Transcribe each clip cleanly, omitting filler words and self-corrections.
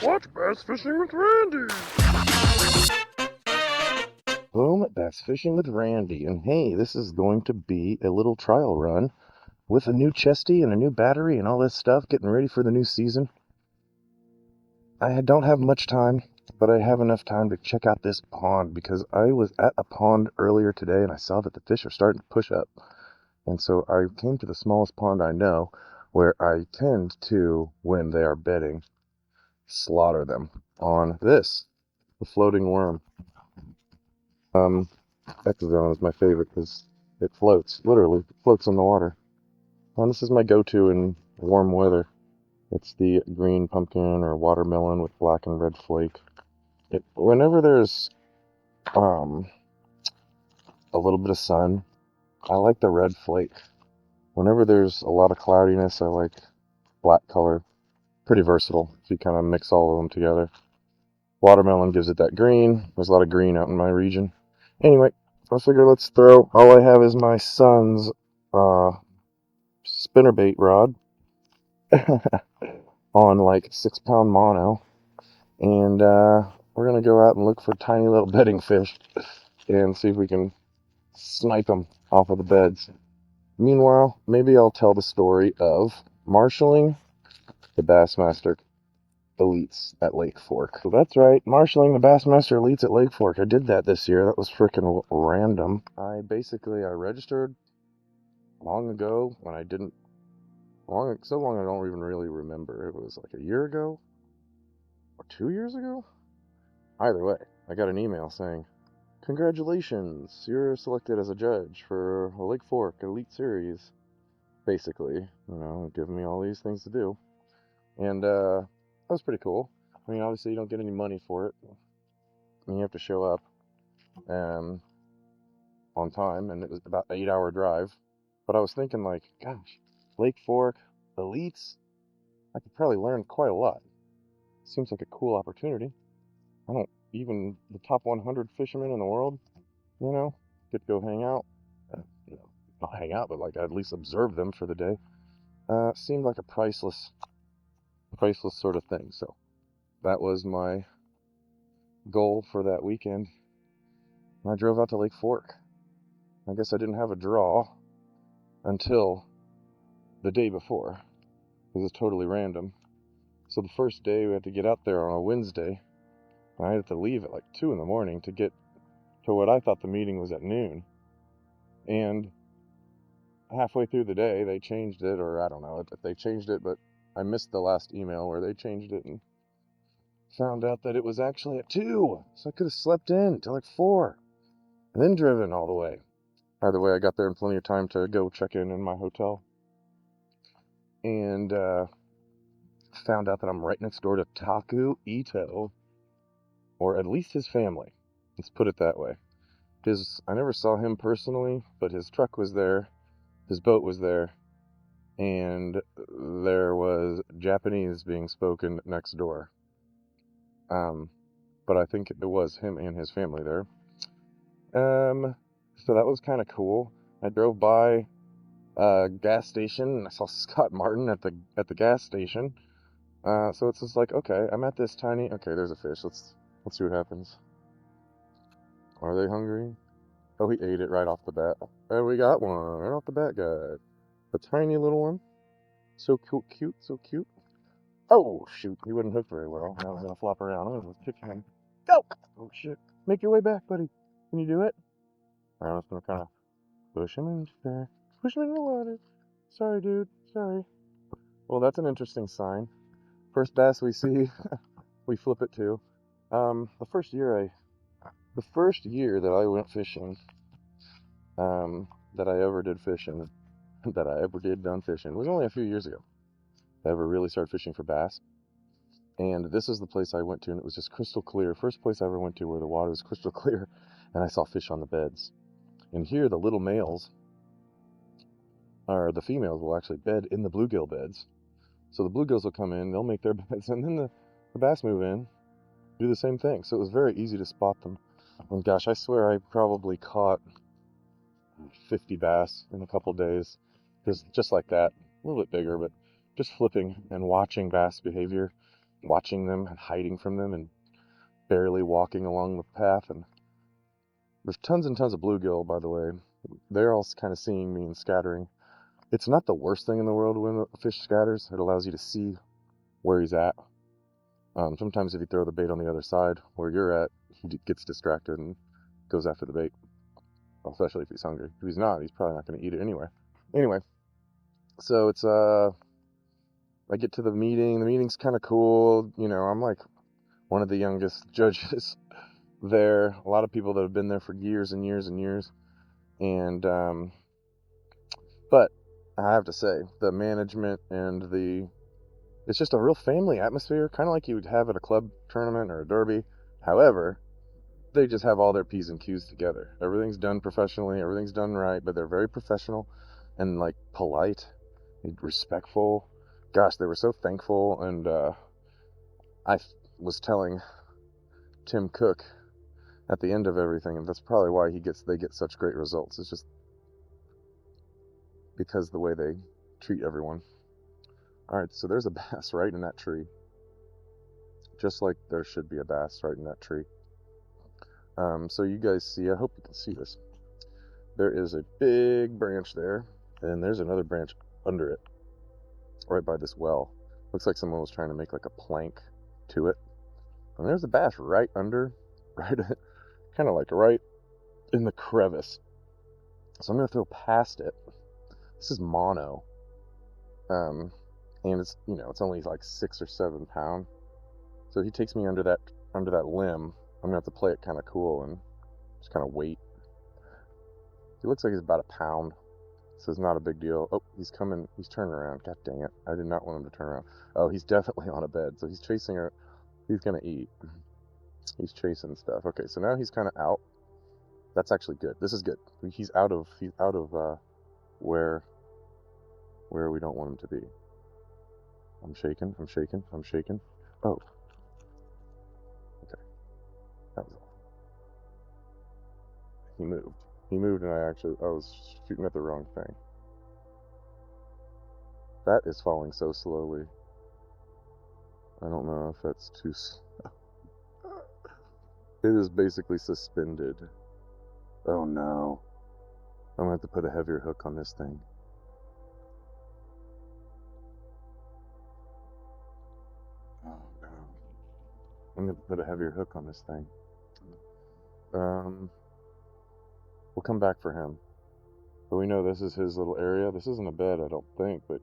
Watch Bass Fishing with Randy! Boom, Bass Fishing with Randy. And hey, this is going to be a little trial run with a new chesty and a new battery and all this stuff, getting ready for the new season. I don't have much time, but I have enough time to check out this pond because I was at a pond earlier today and I saw that the fish are starting to push up. And so I came to the smallest pond I know, where I tend to, when they are bedding, slaughter them on this, the floating worm. Exozone is my favorite because it floats, literally, it floats in the water. And this is my go-to in warm weather. It's the green pumpkin or watermelon with black and red flake. Whenever there's um, a little bit of sun, I like the red flake. Whenever there's a lot of cloudiness, I like black color. Pretty versatile if you kind of mix all of them together. Watermelon gives it that green. There's a lot of green out in my region. Anyway, I figure let's throw. All I have is my son's spinnerbait rod on like 6 pound mono, and we're gonna go out and look for tiny little bedding fish and see if we can snipe them off of the beds. Meanwhile, maybe I'll tell the story of marshaling the Bassmaster Elites at Lake Fork. So that's right, marshaling the Bassmaster Elites at Lake Fork. I did that this year. That was freaking random. I registered long ago when I didn't, so long I don't even really remember. It was like a year ago or 2 years ago. Either way, I got an email saying, "Congratulations, you're selected as a judge for a Lake Fork Elite Series." Basically, giving me all these things to do, and that was pretty cool. I mean, obviously you don't get any money for it. I mean, you have to show up on time, and it was about an 8 hour drive. But I was thinking, like, gosh, Lake Fork Elites, I could probably learn quite a lot. Seems like a cool opportunity. I don't even the top 100 fishermen in the world, get to go hang out. Uh, not hang out, but like at least observe them for the day. Seemed like a priceless sort of thing. So that was my goal for that weekend. And I drove out to Lake Fork. I guess I didn't have a draw until the day before. It was totally random. So the first day we had to get out there on a Wednesday. I had to leave at like 2 in the morning to get to what I thought the meeting was at noon. And halfway through the day, they changed it, or I don't know if they changed it, but I missed the last email where they changed it and found out that it was actually at 2. So I could have slept in till like 4 and then driven all the way. Either way, I got there in plenty of time to go check in my hotel. And found out that I'm right next door to Taku Ito, or at least his family. Let's put it that way. I never saw him personally, but his truck was there, his boat was there, and there was Japanese being spoken next door. But I think it was him and his family there. So that was kind of cool. I drove by a gas station and I saw Scott Martin at the gas station. So it's just like, okay, I'm at this tiny. Okay, there's a fish. Let's see what happens. Are they hungry? Oh, he ate it right off the bat. And we got one right off the bat, guys. A tiny little one. So cute, so cute. Oh, shoot. He wouldn't hook very well. Now he's going to flop around. I'm going to kick him. Go! Oh, shit. Make your way back, buddy. Can you do it? All right, I'm just going to kind of push him in there. Push him in the water. Sorry, dude. Sorry. Well, that's an interesting sign. First bass we see, we flip it to. The first year that I went fishing, that I ever did fishing, that I ever did done fishing, was only a few years ago. I ever really started fishing for bass. And this is the place I went to, and it was just crystal clear. First place I ever went to where the water was crystal clear, and I saw fish on the beds. And here, the little males, or the females, will actually bed in the bluegill beds. So the bluegills will come in, they'll make their beds, and then the bass move in, do the same thing. So it was very easy to spot them. And gosh, I swear I probably caught 50 bass in a couple days. Just like that, a little bit bigger, but just flipping and watching bass behavior. watching them and hiding from them and barely walking along the path. And there's tons and tons of bluegill, by the way. They're all kind of seeing me and scattering. It's not the worst thing in the world when a fish scatters. It allows you to see where he's at. Sometimes if you throw the bait on the other side where you're at, he gets distracted and goes after the bait, especially if he's hungry. If he's not, he's probably not going to eat it anyway. Anyway, so it's I get to the meeting. The meeting's kind of cool. You know, I'm like one of the youngest judges there. A lot of people that have been there for years and years and years. And but I have to say, the management and it's just a real family atmosphere, kind of like you would have at a club tournament or a derby. However, they just have all their P's and Q's together. Everything's done professionally, everything's done right, but they're very professional and like polite and respectful. Gosh, they were so thankful. And I was telling Tim Cook at the end of everything, and that's probably why they get such great results. It's just because the way they treat everyone. All right, so there's a bass right in that tree. Just like there should be a bass right in that tree. So you guys see, I hope you can see this. There is a big branch there, and there's another branch under it, right by this well. Looks like someone was trying to make like a plank to it. And there's a bass right under, kind of like right in the crevice. So I'm going to throw past it. This is mono. And it's, you know, it's only like 6 or 7 pound. So he takes me under that limb. I'm gonna have to play it kind of cool and just kind of wait. He looks like he's about a pound, so it's not a big deal. Oh, he's coming. He's turning around. God dang it! I did not want him to turn around. Oh, he's definitely on a bed, so he's chasing her. He's gonna eat. He's chasing stuff. Okay, so now he's kind of out. That's actually good. This is good. He's out of where we don't want him to be. I'm shaking. Oh, okay. That was all. He moved, and I was shooting at the wrong thing. That is falling so slowly. I don't know if that's too slow. It is basically suspended. Oh no. I'm gonna have to put a heavier hook on this thing. Oh no. I'm gonna put a heavier hook on this thing. We'll come back for him. But we know this is his little area. This isn't a bed, I don't think, but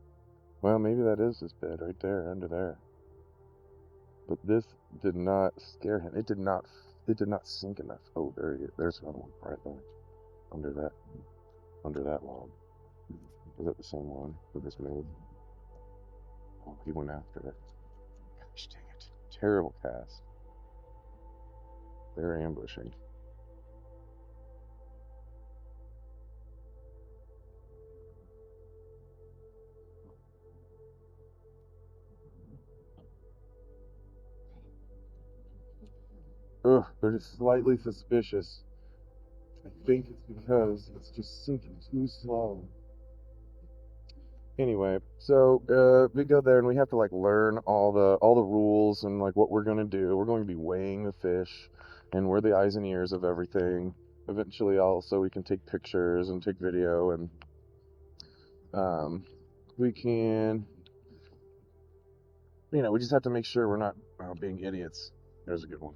well, maybe that is his bed right there, under there. But this did not scare him. It did not sink enough. Oh, there he is. There's another one right there. Under that log. Is that the same one that just made? Oh, he went after it. Gosh dang it. Terrible cast. They're ambushing. Ugh, they're just slightly suspicious. I think it's because it's just sinking too slow. Anyway, so we go there and we have to like learn all the rules and like what we're gonna do. We're going to be weighing the fish, and we're the eyes and ears of everything. Eventually, also we can take pictures and take video, and we can, you know, we just have to make sure we're not being idiots. There's a good one.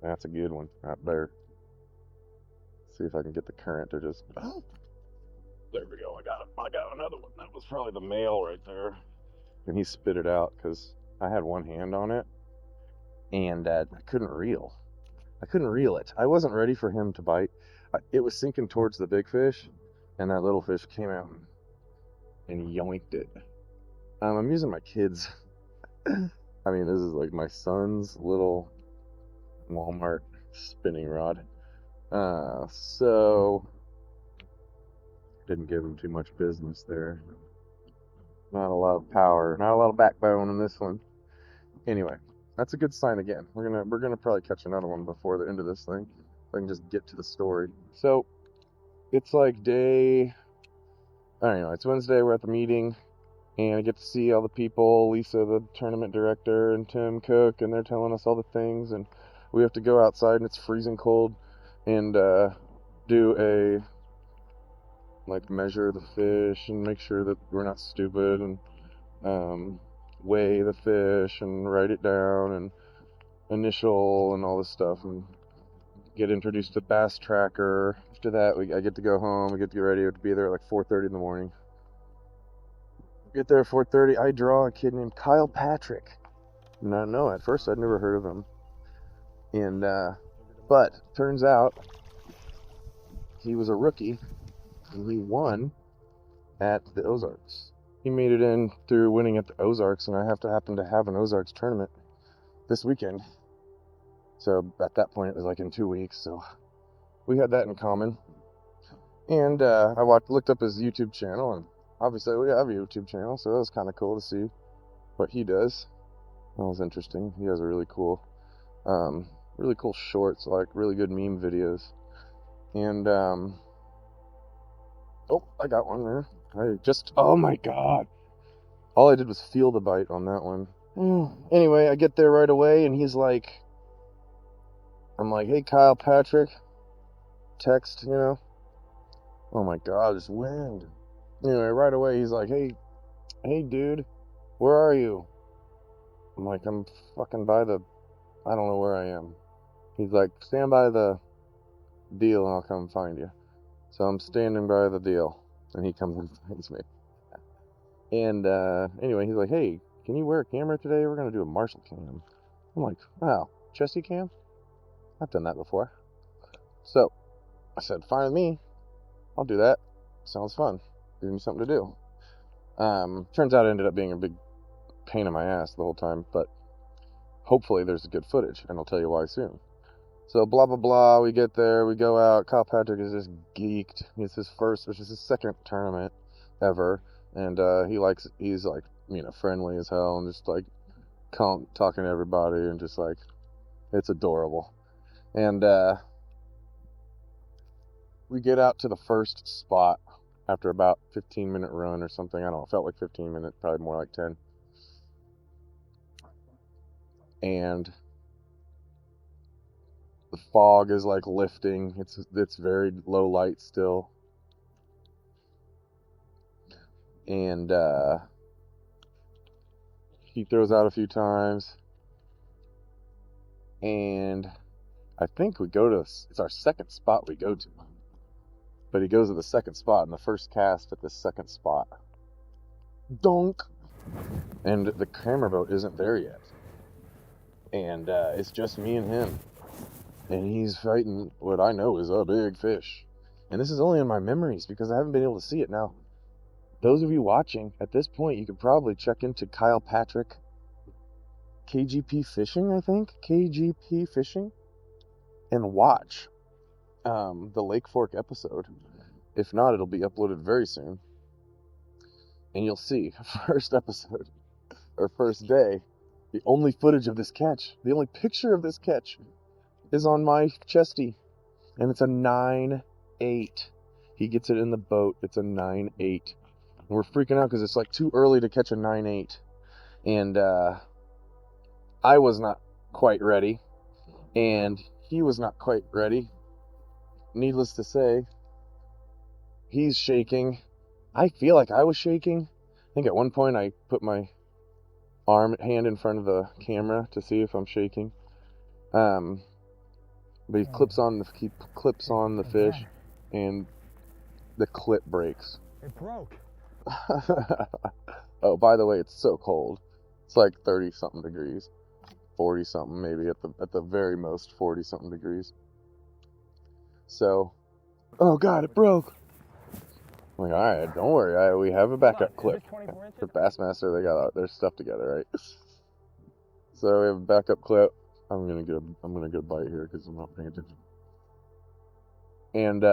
That's a good one. Out there. See if I can get the current to just. Oh, there we go. I got another one. That was probably the male right there. And he spit it out because I had one hand on it, and I couldn't reel. It. I wasn't ready for him to bite. It was sinking towards the big fish, and that little fish came out and yoinked it. I'm using my kids. I mean, this is like my son's little Walmart spinning rod. So didn't give him too much business there. Not a lot of power, not a lot of backbone in this one. Anyway, that's a good sign again. We're gonna probably catch another one before the end of this thing. If I can just get to the story. So it's like day, I don't know, it's Wednesday, we're at the meeting. And I get to see all the people, Lisa, the tournament director, and Tim Cook, and they're telling us all the things. And we have to go outside, and it's freezing cold, and do a, like, measure the fish and make sure that we're not stupid, and weigh the fish and write it down and initial and all this stuff, and get introduced to Bass Tracker. After that, I get to go home. We get to get ready. We have to be there at like 4:30 in the morning. Get there at 4:30. I draw a kid named Kyle Patrick. No, at first I'd never heard of him. And but turns out he was a rookie, and he won at the Ozarks. He made it in through winning at the Ozarks, and I happen to have an Ozarks tournament this weekend. So at that point, it was like in 2 weeks. So we had that in common. And I looked up his YouTube channel, and obviously we have a YouTube channel, so it was kind of cool to see what he does. That was interesting. He has a really cool shorts, like really good meme videos. And oh, I got one there. Oh my god. All I did was feel the bite on that one. Anyway, I get there right away, and I'm like, hey, Kyle Patrick, text, Oh my god, this wind. Anyway, right away, he's like, hey, dude, where are you? I'm like, I'm fucking by I don't know where I am. He's like, stand by the deal and I'll come find you. So I'm standing by the deal, and he comes and finds me. And anyway, he's like, hey, can you wear a camera today? We're going to do a marshal cam. I'm like, wow, chesty cam? I've done that before. So I said, fine with me. I'll do that. Sounds fun. Give me something to do. Turns out it ended up being a big pain in my ass the whole time, but hopefully there's good footage, and I'll tell you why soon. So blah, blah, blah, we get there, we go out. Kyle Patrick is just geeked. It's his second tournament ever, and he's like, friendly as hell, and just like talking to everybody, and just like, it's adorable. And we get out to the first spot after about 15-minute run or something. I don't know, it felt like 15 minutes, probably more like 10. And the fog is like lifting. It's very low light still. And he throws out a few times. And I think it's our second spot we go to. But he goes to the second spot in the first cast at the second spot. Donk! And the camera boat isn't there yet. And it's just me and him. And he's fighting what I know is a big fish. And this is only in my memories because I haven't been able to see it now. Those of you watching, at this point, you could probably check into Kyle Patrick KGP Fishing, I think? KGP Fishing? And watch the Lake Fork episode. If not, it'll be uploaded very soon. And you'll see, first episode, or first day, the only footage of this catch, the only picture of this catch, is on my chesty. And it's a 9.8. He gets it in the boat. It's a 9.8. And we're freaking out because it's like too early to catch a 9.8. And I was not quite ready. And he was not quite ready. Needless to say, he's shaking. I feel like I was shaking. I think at one point I put my hand in front of the camera to see if I'm shaking. But he clips on the fish, and the clip breaks. It broke. Oh, by the way, it's so cold. It's like 30-something degrees, 40-something maybe at the very most 40-something degrees. So, oh god, it broke. I'm like, all right, don't worry. We have a backup clip. For Bassmaster, they got their stuff together, right? So we have a backup clip. I'm gonna get a bite here because I'm not paying attention. And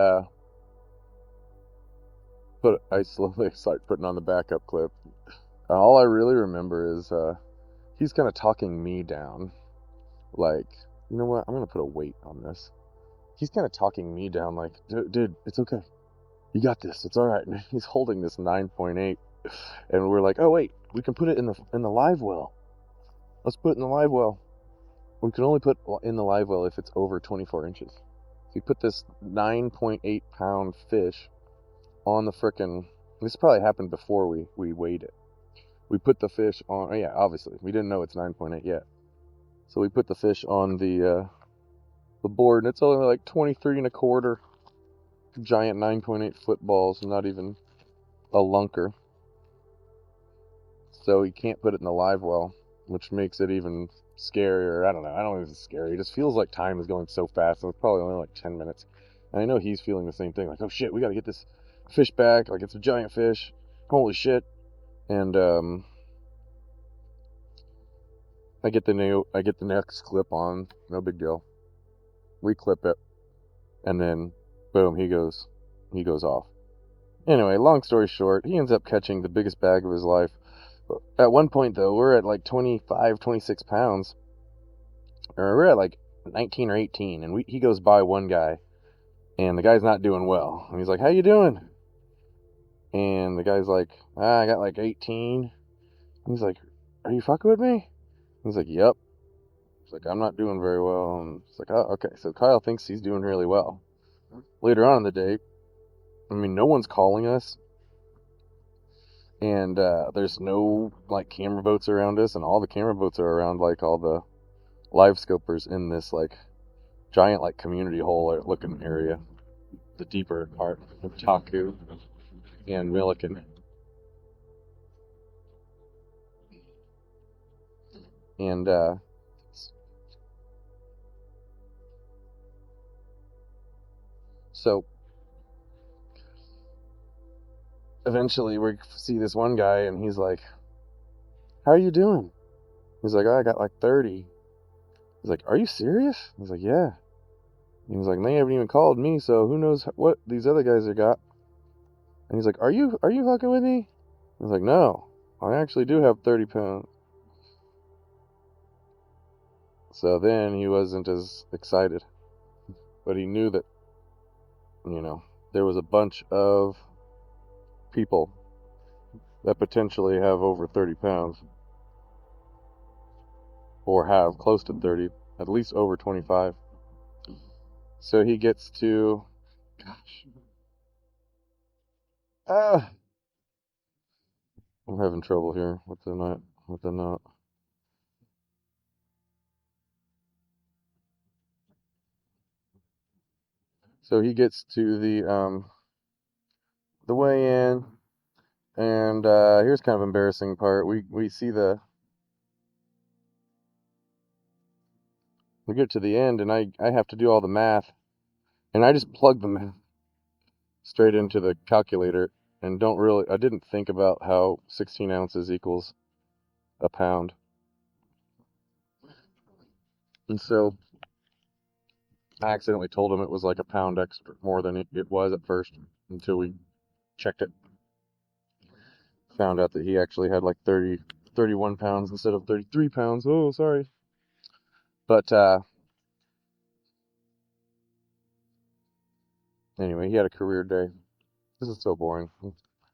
I slowly start putting on the backup clip. All I really remember is he's kind of talking me down. Like, you know what? I'm gonna put a weight on this. He's kind of talking me down, like, dude, it's okay. You got this. It's all right. And he's holding this 9.8, And we're like, oh wait, we can put it in the live well. Let's put it in the live well. We can only put in the live well if it's over 24 inches. So you put this 9.8 pound fish on the frickin'. This probably happened before we weighed it. We put the fish on. Oh yeah, obviously we didn't know it's 9.8 yet. So we put the fish on the board, and it's only like 23 and a quarter. Giant 9.8 foot balls, not even a lunker. So you can't put it in the live well, which makes it even scarier. I don't know. I don't know if it's scary. It just feels like time is going so fast. And it's probably only like 10 minutes. And I know he's feeling the same thing. Like, oh shit, we got to get this fish back. Like, it's a giant fish. Holy shit. And I get the next clip on. No big deal. We clip it, and then boom, he goes off. Anyway, long story short, he ends up catching the biggest bag of his life. At one point, though, we're at like 25, 26 pounds. Or we're at like 19 or 18. And he goes by one guy. And the guy's not doing well. And he's like, how you doing? And the guy's like, I got like 18. And he's like, are you fucking with me? He's like, yep. He's like, I'm not doing very well. And it's like, oh, okay. So Kyle thinks he's doing really well. Later on in the day, I mean, no one's calling us. And there's no like camera boats around us, and all the camera boats are around like all the live scopers in this like giant like community hole looking area, the deeper part of Taku and Milliken. And so eventually we see this one guy, and he's like, how are you doing? He's like, oh, I got like 30. He's like, are you serious? He's like, yeah. And he's like, they haven't even called me, so who knows what these other guys have got. And he's like, are you fucking with me? He's like, no, I actually do have 30 pounds. So then he wasn't as excited, but he knew that, there was a bunch of people that potentially have over 30 pounds, or have close to 30, at least over 25. So he gets to, gosh, ah, I'm having trouble here with the knot. So he gets to the weigh in, and here's kind of embarrassing part. We see we get to the end, and I have to do all the math, and I just plug the math straight into the calculator, and I didn't think about how 16 ounces equals a pound. And so I accidentally told him it was like a pound extra more than it was at first, until we checked it. Found out that he actually had like 31 pounds instead of 33 pounds. Oh, sorry. But anyway, he had a career day. This is so boring.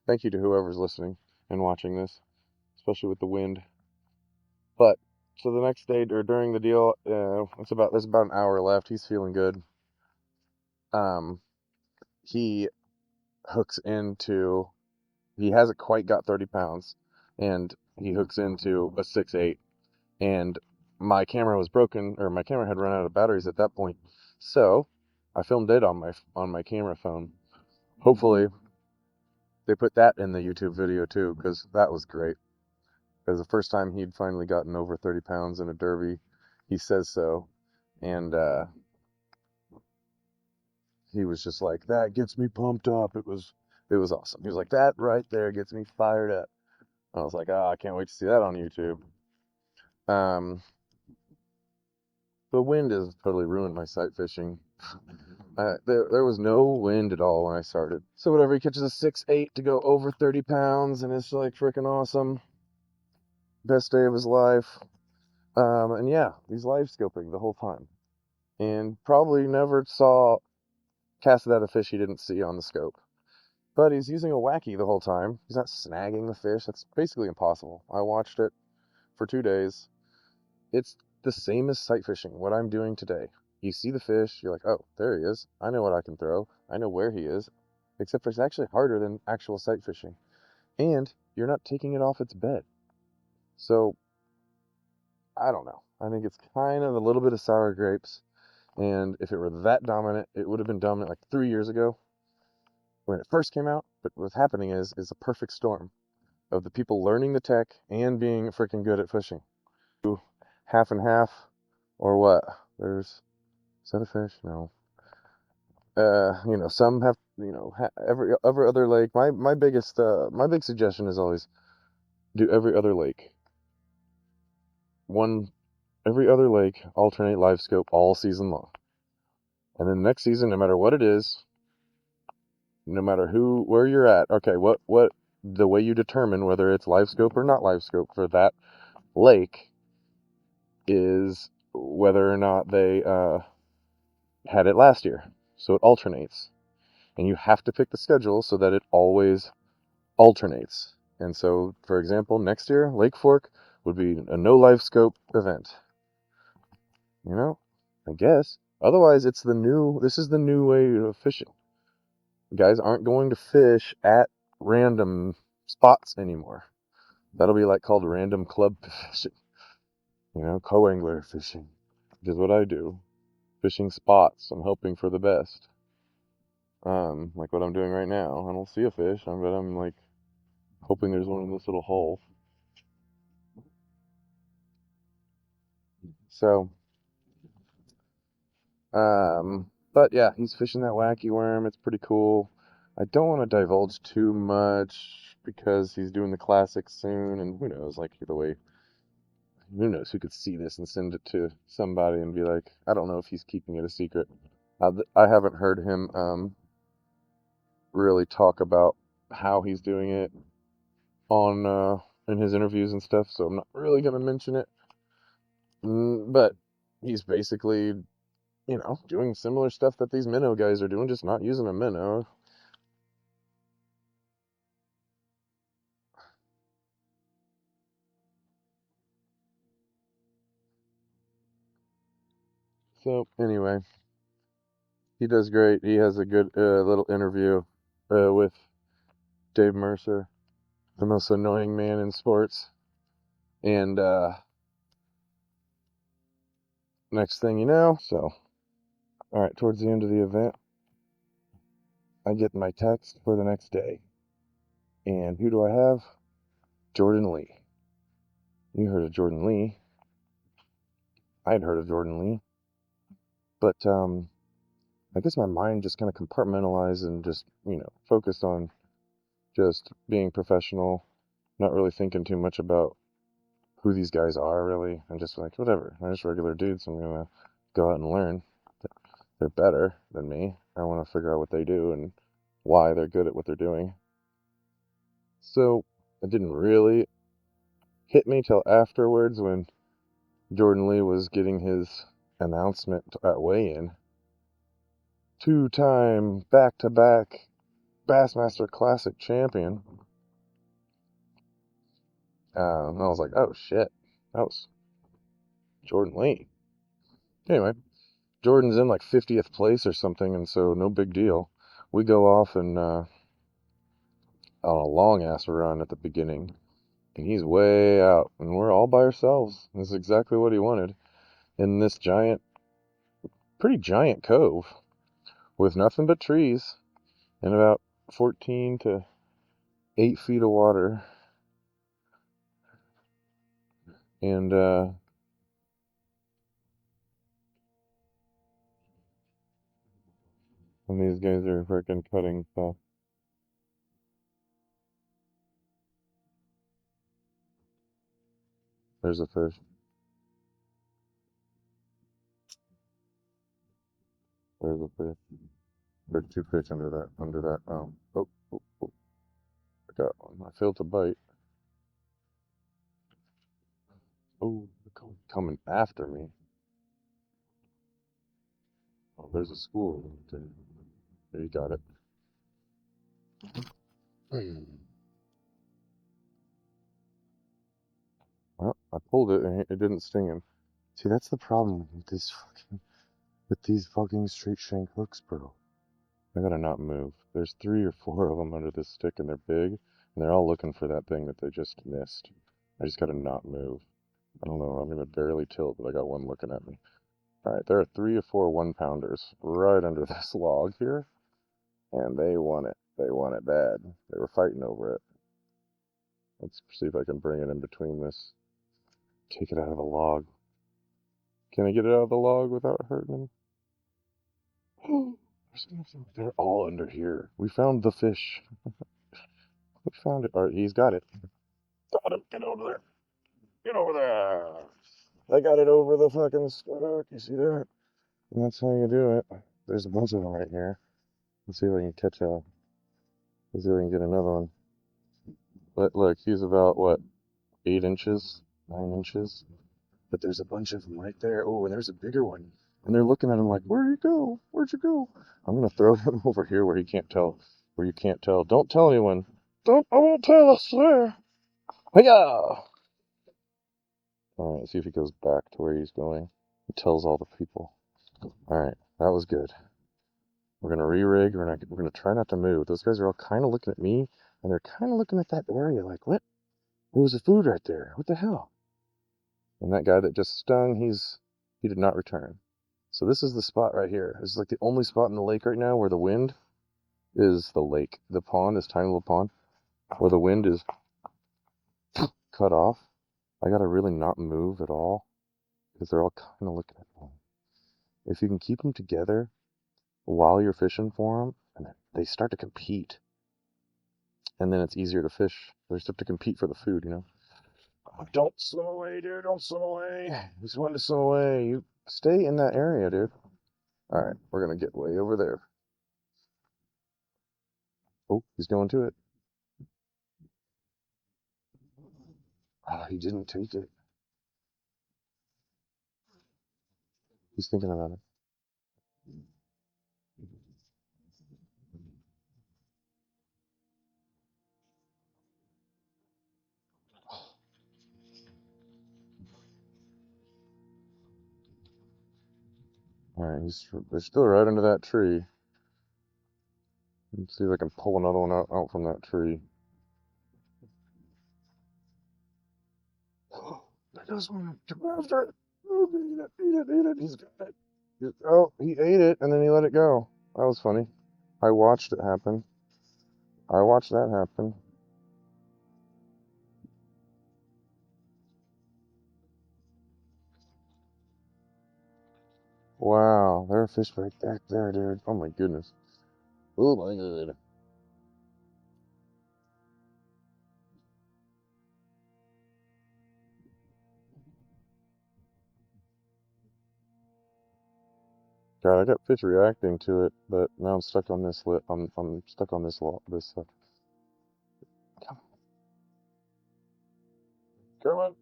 Thank you to whoever's listening and watching this, especially with the wind. But so the next day, or during the deal, there's about an hour left. He's feeling good. He hooks into. He hasn't quite got 30 pounds, and he hooks into a 6.8. And my camera was broken, or my camera had run out of batteries at that point. So I filmed it on my camera phone. Hopefully, they put that in the YouTube video too, because that was great. Because the first time he'd finally gotten over 30 pounds in a derby, he says so, and he was just like, that gets me pumped up. It was awesome. He was like, that right there gets me fired up. I was like, oh, I can't wait to see that on YouTube. Um, the wind has totally ruined my sight fishing. There was no wind at all when I started. So whatever, he catches a 6.8 to go over 30 pounds, and it's like freaking awesome. Best day of his life. And yeah, he's live scoping the whole time. And probably never casted at a fish he didn't see on the scope. But he's using a wacky the whole time. He's not snagging the fish. That's basically impossible. I watched it for 2 days. It's the same as sight fishing, what I'm doing today. You see the fish, you're like, oh, there he is. I know what I can throw. I know where he is. Except for it's actually harder than actual sight fishing. And you're not taking it off its bed. So, I don't know. I think it's kind of a little bit of sour grapes. And if it were that dominant, it would have been dominant like 3 years ago when it first came out. But what's happening is a perfect storm of the people learning the tech and being freaking good at fishing. Half and half, or what? Is that a fish? No. Some have, every other lake. My big suggestion is always do every other lake. Every other lake, alternate live scope all season long. And then next season, no matter what it is, no matter where you're at, okay, what, the way you determine whether it's live scope or not live scope for that lake is whether or not they, had it last year. So it alternates. And you have to pick the schedule so that it always alternates. And so, for example, next year, Lake Fork would be a no live scope event. I guess. Otherwise, this is the new way of fishing. Guys aren't going to fish at random spots anymore. That'll be like called random club fishing. Co-angler fishing, which is what I do. Fishing spots. I'm hoping for the best. Like what I'm doing right now. I don't see a fish, but I'm like hoping there's one in this little hole. So, but yeah, he's fishing that wacky worm. It's pretty cool. I don't want to divulge too much because he's doing the classics soon, and who knows, like who knows who could see this and send it to somebody and be like, I don't know if he's keeping it a secret. I haven't heard him really talk about how he's doing it on in his interviews and stuff, so I'm not really gonna mention it. But he's basically, doing similar stuff that these minnow guys are doing, just not using a minnow. So anyway, he does great. He has a good little interview with Dave Mercer, the most annoying man in sports. And next thing you know, so all right, towards the end of the event, I get my text for the next day. And who do I have? Jordan Lee. You heard of Jordan Lee. I'd heard of Jordan Lee. But I guess my mind just kind of compartmentalized and just, focused on just being professional, not really thinking too much about who these guys are, really. I'm just like, whatever. They're just regular dudes. I'm going to go out and learn. They're better than me. I want to figure out what they do and why they're good at what they're doing. So it didn't really hit me till afterwards when Jordan Lee was getting his announcement at weigh-in. 2-time back-to-back Bassmaster Classic champion. And I was like, oh shit, that was Jordan Lee. Anyway, Jordan's in like 50th place or something, and so no big deal. We go off and on a long ass run at the beginning, and he's way out, and we're all by ourselves. This is exactly what he wanted in this pretty giant cove with nothing but trees and about 14 to 8 feet of water. And these guys are freaking cutting stuff. There's a fish. There's a fish. There's 2 fish under that. Oh, I got one. I failed to bite. Oh, they're coming after me. Oh, there's a school. There you got it. Well, I pulled it and it didn't sting him. See, that's the problem with these fucking straight shank hooks, bro. I gotta not move. There's 3 or 4 of them under this stick, and they're big, and they're all looking for that thing that they just missed. I just gotta not move. I don't know. I'm gonna barely tilt, but I got one looking at me. All right, there are 3 or 4 1-pounders right under this log here, and they want it. They want it bad. They were fighting over it. Let's see if I can bring it in between this. Take it out of the log. Can I get it out of the log without hurting him? They're all under here. We found the fish. We found it. All right, he's got it. Got him. Get over there. Get over there. I got it over the fucking stomach. You see that? And that's how you do it. There's a bunch of them right here. Let's see if I can catch a. Let's see if I can get another one. Look, he's about what, 8 inches, 9 inches. But there's a bunch of them right there. Oh, and there's a bigger one. And they're looking at him like, where'd you go? Where'd you go? I'm gonna throw him over here where he can't tell. Where you can't tell. Don't tell anyone. Don't. I won't tell. I swear. Hiya! All right. Let's see if he goes back to where he's going. He tells all the people. All right. That was good. We're gonna re-rig. We're gonna try not to move. Those guys are all kind of looking at me, and they're kind of looking at that area like, what? There was a food right there. What the hell? And that guy that just stung, he did not return. So this is the spot right here. This is like the only spot in the lake right now where the wind is the lake. The pond, this tiny little pond, where the wind is cut off. I gotta really not move at all because they're all kind of looking at me. If you can keep them together while you're fishing for them, and they start to compete, and then it's easier to fish. They start to compete for the food, you know. Oh, don't swim away, dude. Don't swim away. He's wanting to swim away. You stay in that area, dude. All right, we're gonna get way over there. Oh, he's going to it. Ah, he didn't take it. He's thinking about it. All right, they're still right under that tree. Let's see if I can pull another one out from that tree. There goes one. Come after it. Oh, eat it, eat it, eat it. He's got it. Oh, he ate it and then he let it go. That was funny. I watched it happen. I watched that happen. Wow, there are fish right back there, dude. Oh my goodness. Oh my god. God, I got fish reacting to it, but now I'm stuck on this lip. I'm stuck on this. Come on.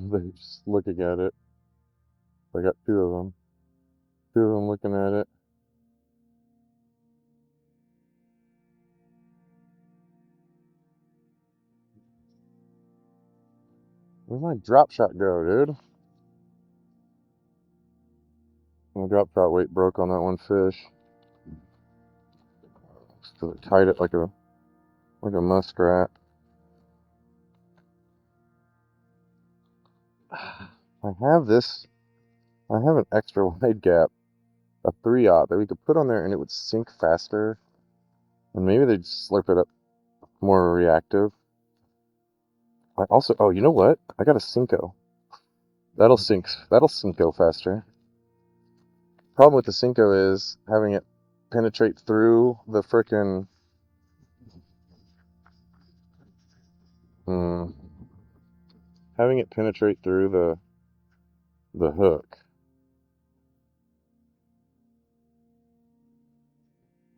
They're just looking at it. I got 2 of them. 2 of them looking at it. Where'd my drop shot go, dude? My drop shot weight broke on that one fish. So it tied it like a muskrat. I have this. I have an extra wide gap, a 3-aught that we could put on there, and it would sink faster. And maybe they'd slurp it up more reactive. I also, oh, you know what? I got a Cinco. That'll sink. That'll Cinco faster. Problem with the Cinco is having it penetrate through the frickin' hmm, having it penetrate through the hook.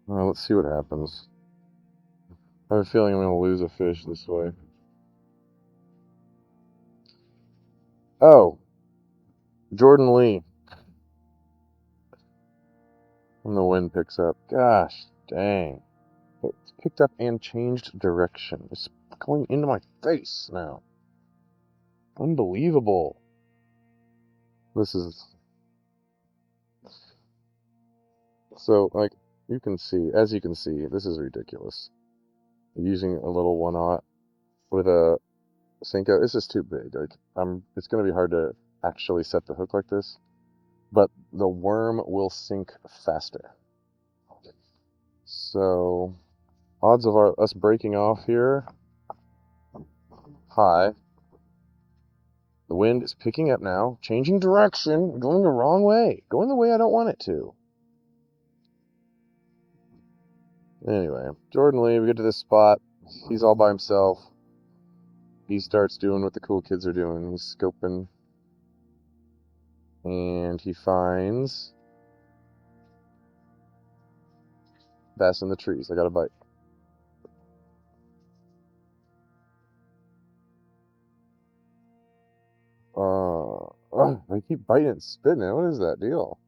Well, let's see what happens. I have a feeling I'm gonna lose a fish this way. Oh, Jordan Lee. When the wind picks up. Gosh, dang. It's picked up and changed direction. It's going into my face now. Unbelievable. This is... So, like, you can see, as you can see, this is ridiculous. Using a little 1/0 with a Senko, it's just too big. Like, it's going to be hard to actually set the hook like this. But the worm will sink faster. So, odds of us breaking off here, high. The wind is picking up now, changing direction, going the wrong way, going the way I don't want it to. Anyway, Jordan Lee, we get to this spot. He's all by himself. He starts doing what the cool kids are doing. He's scoping. And he finds bass in the trees. I got a bite. I keep biting and spitting it. What is that deal?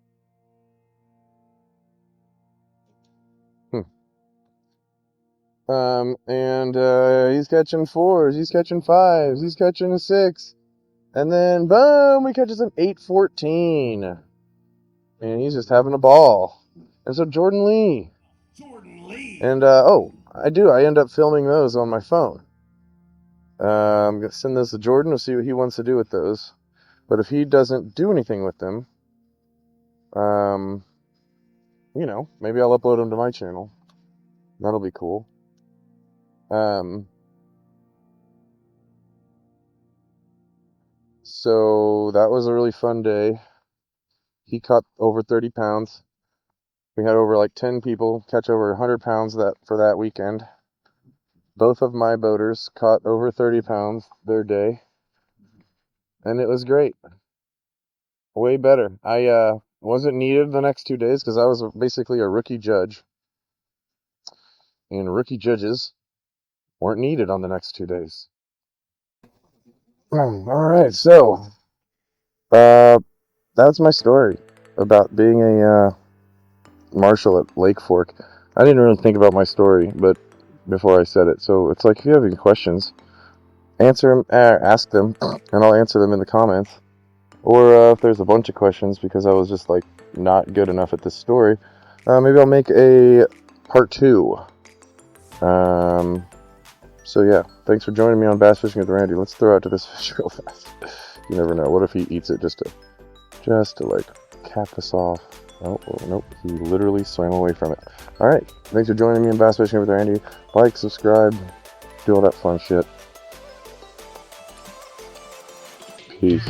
He's catching 4s, he's catching 5s, he's catching a 6. And then, boom, he catches an 8-14. And he's just having a ball. And so Jordan Lee. And, I end up filming those on my phone. I'm going to send those to Jordan to see what he wants to do with those. But if he doesn't do anything with them, maybe I'll upload them to my channel. That'll be cool. So that was a really fun day. He caught over 30 pounds. We had over like 10 people catch over 100 pounds for that weekend. Both of my boaters caught over 30 pounds their day. And it was great. Way better. I wasn't needed the next 2 days because I was basically a rookie judge. And rookie judges weren't needed on the next 2 days. All right, so that's my story about being a marshal at Lake Fork. I didn't really think about my story, but before I said it, so it's like if you have any questions, ask them, and I'll answer them in the comments. Or if there's a bunch of questions because I was just like not good enough at this story, maybe I'll make a part 2. So yeah, thanks for joining me on Bass Fishing with Randy. Let's throw out to this fish real fast. You never know. What if he eats it just to like cap this off? Oh, nope. He literally swam away from it. All right. Thanks for joining me on Bass Fishing with Randy. Like, subscribe, do all that fun shit. Peace.